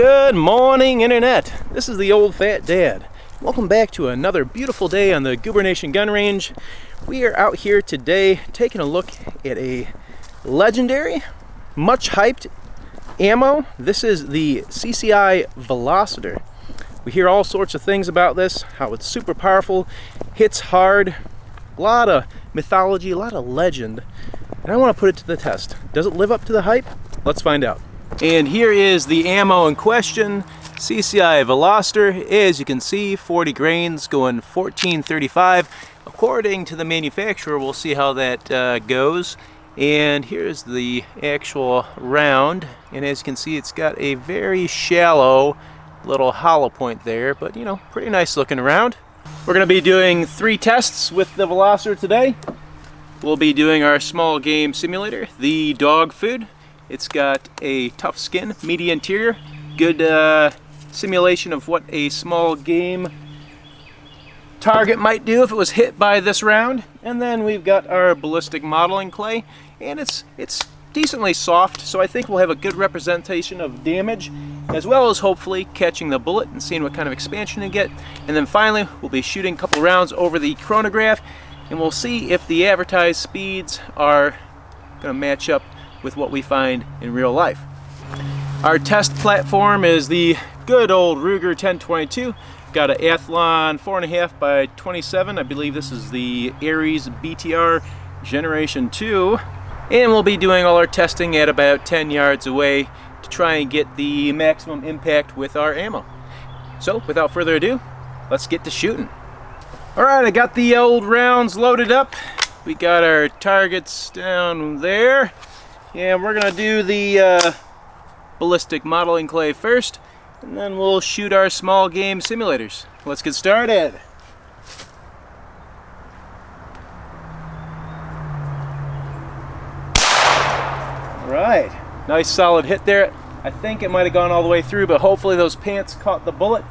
Good morning, Internet. This is the Old Fat Dad. Welcome back to another beautiful day on the Goober Nation gun range. We are out here today taking a look at a legendary, much hyped ammo. This is the CCI Velocitor. We hear all sorts of things about this, how it's super powerful, hits hard, a lot of mythology, a lot of legend. And I want to put it to the test. Does it live up to the hype? Let's find out. And here is the ammo in question, CCI Velocitor. As you can see, 40 grains going 1435. According to the manufacturer, we'll see how that goes. And here's the actual round. And as you can see, it's got a very shallow little hollow point there, but you know, pretty nice looking round. We're going to be doing 3 tests with the Velocitor today. We'll be doing our small game simulator, the dog food. It's got a tough skin, meaty interior, good simulation of what a small game target might do if it was hit by this round. And then we've got our ballistic modeling clay, and it's decently soft, so I think we'll have a good representation of damage, as well as hopefully catching the bullet and seeing what kind of expansion you get. And then finally, we'll be shooting a couple rounds over the chronograph, and we'll see if the advertised speeds are going to match up with what we find in real life. Our test platform is the good old Ruger 1022. Got an Athlon 4.5 by 27. I believe this is the Ares BTR Generation 2. And we'll be doing all our testing at about 10 yards away to try and get the maximum impact with our ammo. So without further ado, let's get to shooting. Alright, I got the old rounds loaded up. We got our targets down there. And we're gonna do the ballistic modeling clay first, and then we'll shoot our small game simulators. Let's get started. Alright, nice solid hit there. I think it might have gone all the way through, but hopefully those pants caught the bullet.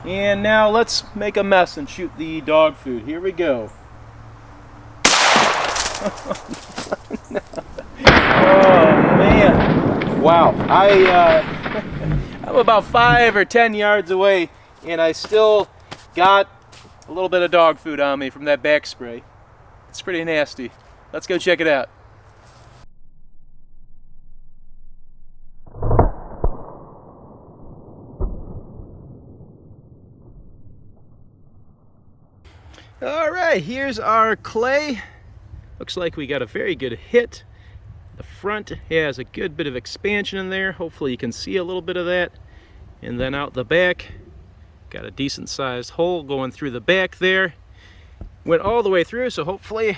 And now let's make a mess and shoot the dog food. Here we go. Oh man, wow. I'm about 5 or 10 yards away, and I still got a little bit of dog food on me from that back spray. It's pretty nasty. Let's go check it out. Alright, here's our clay. Looks like we got a very good hit. The front has a good bit of expansion in there. Hopefully you can see a little bit of that. And then out the back, got a decent sized hole going through the back there. Went all the way through, so hopefully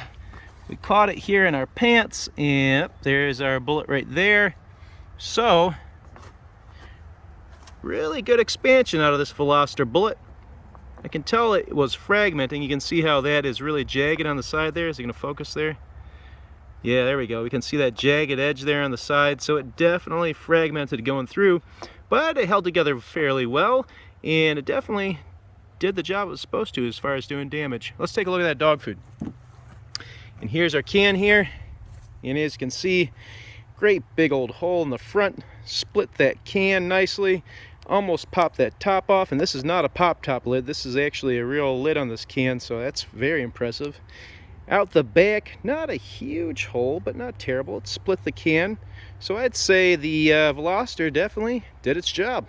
we caught it here in our pants. And there's our bullet right there. So, really good expansion out of this Velocitor bullet. I can tell it was fragmenting. You can see how that is really jagged on the side there. Is it going to focus there? Yeah, there we go. We can see that jagged edge there on the side. So it definitely fragmented going through, but it held together fairly well, and it definitely did the job it was supposed to as far as doing damage. Let's take a look at that dog food. And here's our can here. And as you can see, great big old hole in the front. Split that can nicely. Almost popped that top off, and this is not a pop top lid. This is actually a real lid on this can, so that's very impressive. Out the back, not a huge hole, but not terrible. It split the can, so I'd say the Velocitor definitely did its job.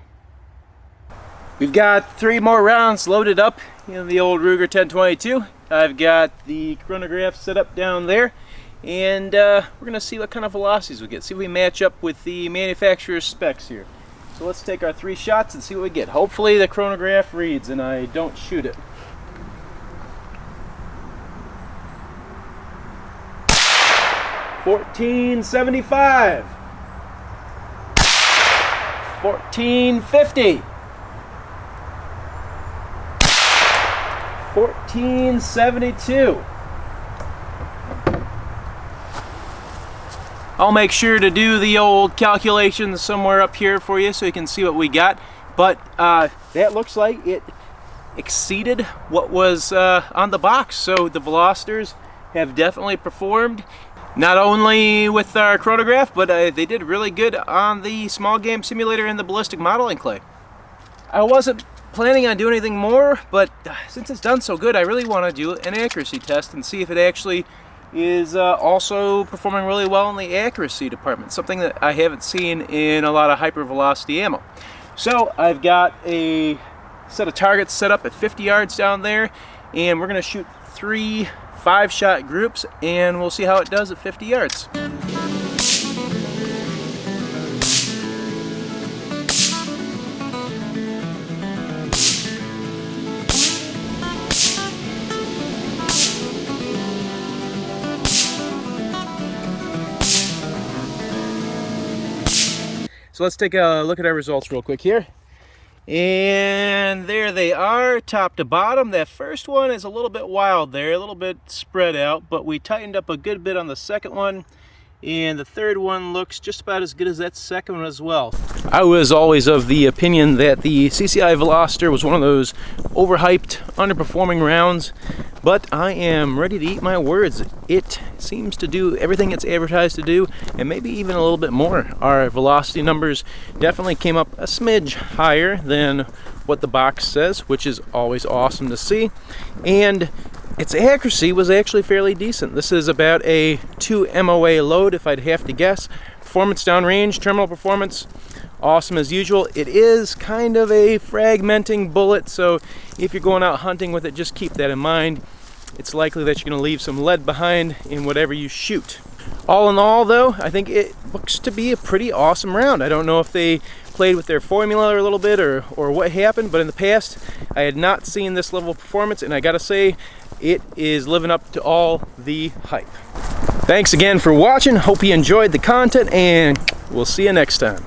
We've got 3 more rounds loaded up in the old Ruger 1022. I've got the chronograph set up down there, and we're gonna see what kind of velocities we get. See if we match up with the manufacturer's specs here. So let's take our 3 shots and see what we get. Hopefully the chronograph reads and I don't shoot it. $14.75. $14.50. $14.72. I'll make sure to do the old calculations somewhere up here for you so you can see what we got. But that looks like it exceeded what was on the box. So the Velocitors have definitely performed. not only with our chronograph, but they did really good on the small game simulator and the ballistic modeling clay. I wasn't planning on doing anything more, but since it's done so good, I really want to do an accuracy test and see if it actually is also performing really well in the accuracy department, something that I haven't seen in a lot of hypervelocity ammo. So I've got a set of targets set up at 50 yards down there, and we're going to shoot 3 5-shot groups, and we'll see how it does at 50 yards. So let's take a look at our results real quick here. And there they are, top to bottom. That first one is a little bit wild there, a little bit spread out, but we tightened up a good bit on the second one. And the third one looks just about as good as that second one as well. I was always of the opinion that the CCI Velocitor was one of those overhyped, underperforming rounds, but I am ready to eat my words. It seems to do everything it's advertised to do, and maybe even a little bit more. Our velocity numbers definitely came up a smidge higher than what the box says, which is always awesome to see. And its accuracy was actually fairly decent. This is about a 2 MOA load, if I'd have to guess. Performance downrange, terminal performance, awesome as usual. It is kind of a fragmenting bullet, so if you're going out hunting with it, just keep that in mind. It's likely that you're going to leave some lead behind in whatever you shoot. All in all, though, I think it looks to be a pretty awesome round. I don't know if they played with their formula a little bit or what happened, but in the past, I had not seen this level of performance, and I gotta say, it is living up to all the hype. Thanks again for watching. Hope you enjoyed the content, and we'll see you next time.